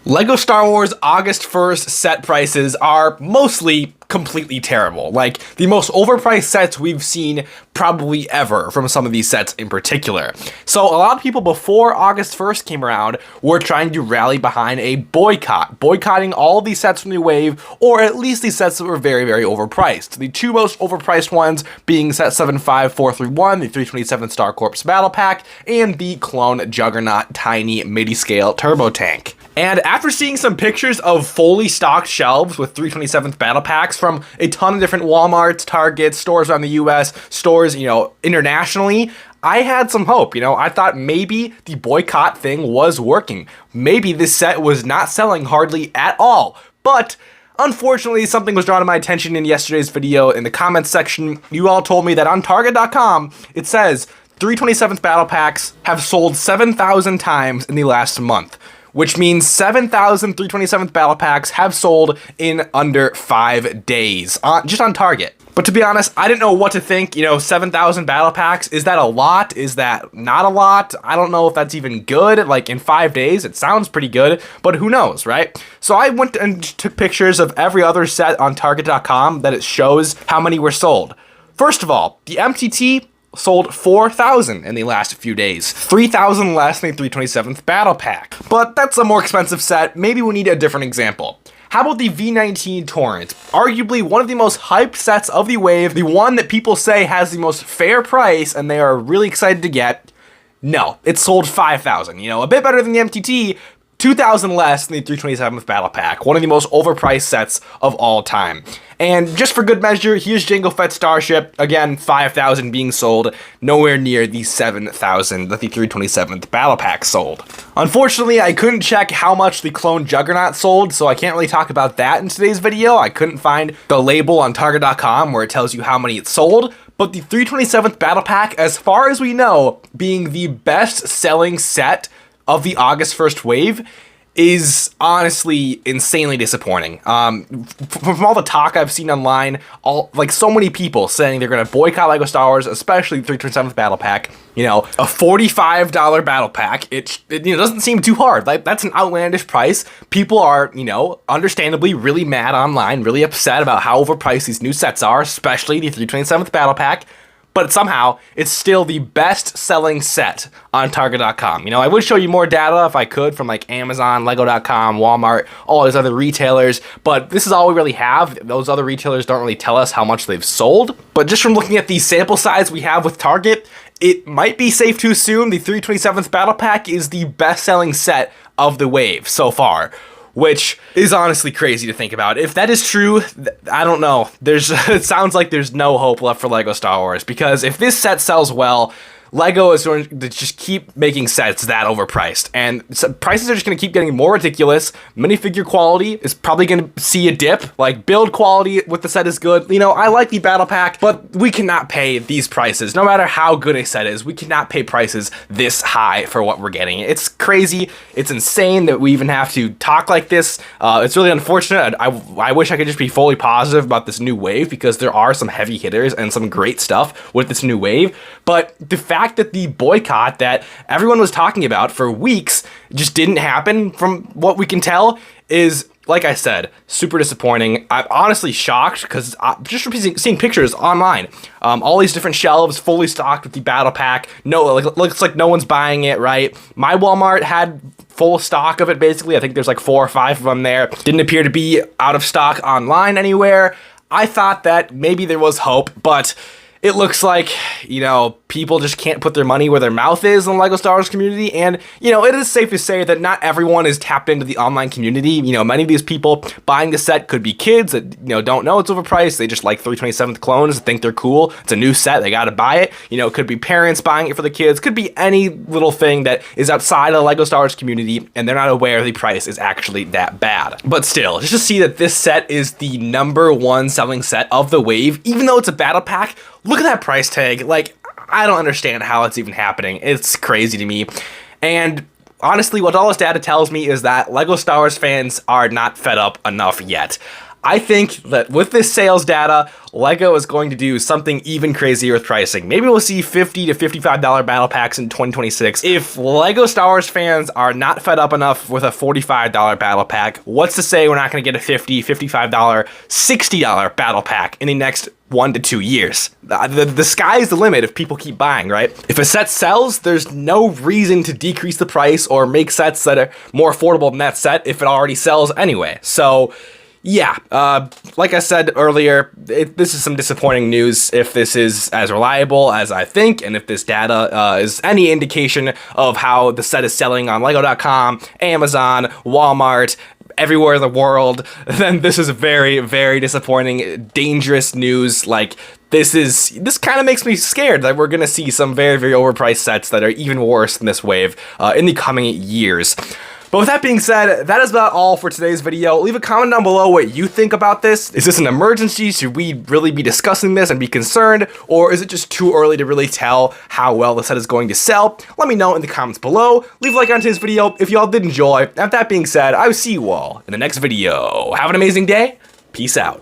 LEGO Star Wars August 1st set prices are mostly completely terrible. Like, the most overpriced sets we've seen probably ever from some of these sets in particular. So a lot of people before August 1st came around were trying to rally behind a boycott, boycotting all of these sets from the wave, or at least these sets that were very, very overpriced. The two most overpriced ones being set 75431, the 327 Star Corps Battle Pack, and the Clone Juggernaut Tiny Midi-Scale Turbo Tank. And after seeing some pictures of fully stocked shelves with 327th Battle Packs from a ton of different Walmarts, Targets, stores around the US, stores, internationally, I had some hope. I thought maybe the boycott thing was working. Maybe this set was not selling hardly at all. But unfortunately, something was drawn to my attention in yesterday's video. In the comments section, you all told me that on Target.com, it says 327th Battle Packs have sold 7,000 times in the last month, which means 7,000 327th Battle Packs have sold in under 5 days, just on Target. But to be honest, I didn't know what to think. 7,000 Battle Packs, is that a lot? Is that not a lot? I don't know if that's even good. Like, in 5 days, it sounds pretty good, but who knows, right? So I went and took pictures of every other set on Target.com that it shows how many were sold. First of all, the MTT sold 4,000 in the last few days, 3,000 less than the 327th Battle Pack. But that's a more expensive set. Maybe we need a different example. How about the V19 Torrent? Arguably one of the most hyped sets of the wave, the one that people say has the most fair price and they are really excited to get. No, it sold 5,000, a bit better than the MTT, 2,000 less than the 327th Battle Pack, one of the most overpriced sets of all time. And just for good measure, here's Jango Fett Starship, again, 5,000 being sold, nowhere near the 7,000 that the 327th Battle Pack sold. Unfortunately, I couldn't check how much the Clone Juggernaut sold, so I can't really talk about that in today's video. I couldn't find the label on Target.com where it tells you how many it sold, but the 327th Battle Pack, as far as we know, being the best-selling set of the August 1st wave, is honestly insanely disappointing. From all the talk I've seen online, so many people saying they're going to boycott LEGO Star Wars, especially the 327th Battle Pack. A $45 battle pack, it doesn't seem too hard. Like, that's an outlandish price. People are, understandably really mad online, really upset about how overpriced these new sets are, especially the 327th Battle Pack. But somehow, it's still the best-selling set on Target.com. I would show you more data if I could from, Amazon, Lego.com, Walmart, all those other retailers, but this is all we really have. Those other retailers don't really tell us how much they've sold. But just from looking at the sample size we have with Target, it might be safe to assume the 327th Battle Pack is the best-selling set of the wave so far, which is honestly crazy to think about. If that is true, I don't know. It sounds like there's no hope left for LEGO Star Wars, because if this set sells well, LEGO is going to just keep making sets that overpriced, and prices are just going to keep getting more ridiculous. Minifigure quality is probably going to see a dip. Build quality with the set is good. I like the battle pack, but we cannot pay these prices. No matter how good a set is, we cannot pay prices this high for what we're getting. It's crazy. It's insane that we even have to talk like this. It's really unfortunate. I wish I could just be fully positive about this new wave, because there are some heavy hitters and some great stuff with this new wave, but the fact that the boycott that everyone was talking about for weeks just didn't happen, from what we can tell, is, like I said, super disappointing. I'm honestly shocked, because just from seeing pictures online, all these different shelves fully stocked with the battle pack. Looks like no one's buying it, right? My Walmart had full stock of it, basically. I think there's 4 or 5 of them there. Didn't appear to be out of stock online anywhere. I thought that maybe there was hope, but it looks like, people just can't put their money where their mouth is in the LEGO Star Wars community, and, it is safe to say that not everyone is tapped into the online community. Many of these people buying the set could be kids that, don't know it's overpriced. They just like 327th clones, think they're cool. It's a new set, they gotta buy it. It could be parents buying it for the kids. Could be any little thing that is outside of the LEGO Star Wars community, and they're not aware the price is actually that bad. But still, just to see that this set is the #1 selling set of the wave, even though it's a battle pack, look at that price tag. I don't understand how it's even happening. It's crazy to me. And honestly, what all this data tells me is that LEGO Star Wars fans are not fed up enough yet. I think that with this sales data, LEGO is going to do something even crazier with pricing. Maybe we'll see $50 to $55 battle packs in 2026. If LEGO Star Wars fans are not fed up enough with a $45 battle pack, what's to say we're not going to get a $50, $55, $60 battle pack in the next 1 to 2 years. The sky's the limit if people keep buying, right? If a set sells, there's no reason to decrease the price or make sets that are more affordable than that set if it already sells anyway. So yeah, like I said earlier, this is some disappointing news if this is as reliable as I think, and if this data is any indication of how the set is selling on Lego.com, Amazon, Walmart, everywhere in the world, then this is very, very disappointing, dangerous news. Like, this kind of makes me scared that we're gonna see some very, very overpriced sets that are even worse than this wave in the coming years. But with that being said, that is about all for today's video. Leave a comment down below what you think about this. Is this an emergency? Should we really be discussing this and be concerned? Or is it just too early to really tell how well the set is going to sell? Let me know in the comments below. Leave a like on today's video if y'all did enjoy. And with that being said, I will see you all in the next video. Have an amazing day. Peace out.